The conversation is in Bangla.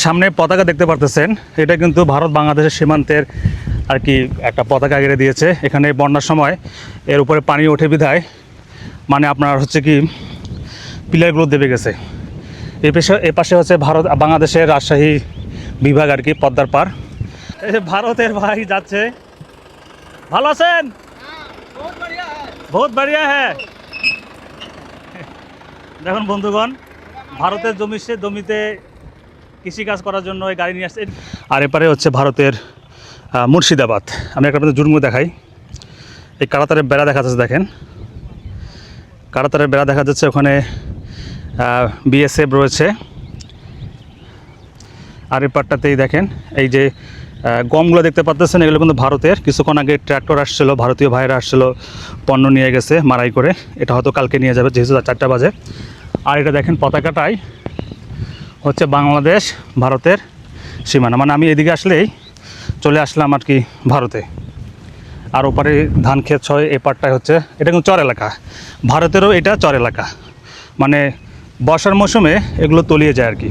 সামনে পতাকা দেখতে পারতেছেন, এটা কিন্তু ভারত বাংলাদেশের সীমান্তের আর কি একটা পতাকা গেড়ে দিয়েছে। এখানে বন্যার সময় এর উপরে পানি ওঠে বিধায় মানে আপনার হচ্ছে কি পিলারগুলো দেবে গেছে। এ পাশে হচ্ছে ভারত বাংলাদেশের রাজশাহী বিভাগ আর কি, পদ্মার পার। এই যে ভারতের ভাই যাচ্ছে। ভালো আছেন? বহুত বাড়িয়া হ্যাঁ। দেখুন বন্ধুগণ, ভারতের জমিতে কৃষিকাজ করার জন্য এই গাড়ি নিয়ে আসছে। আর এপারে হচ্ছে ভারতের মুর্শিদাবাদ। আমি একটা আপনাদের জুড়মু দেখাই। এই কাঁটাতারের বেড়া দেখা যাচ্ছে, দেখেন কাঁটাতারের বেড়া দেখা যাচ্ছে। ওখানে বিএসএফ রয়েছে। আর এই পাটটাতেই দেখেন এই যে গমগুলো দেখতে পাচ্ছেন, এগুলো কিন্তু ভারতের। কিছুক্ষণ আগে ট্র্যাক্টর আসছিল, ভারতীয় ভাইরা আসছিল, পণ্য নিয়ে গেছে মারাই করে। এটা হয়তো কালকে নিয়ে যাবে, যেহেতু 4টা বাজে। আর এটা দেখেন পতাকাটাই হচ্ছে বাংলাদেশ ভারতের সীমানা। মানে আমি এদিকে আসলেই চলে আসলাম আর কি ভারতে। আর ওপারে ধান ক্ষেত ছয়, এই পাটটাই হচ্ছে, এটা কিন্তু চর এলাকা। ভারতেরও এটা চর এলাকা, মানে বর্ষার মৌসুমে এগুলো তলিয়ে যায় আর কি।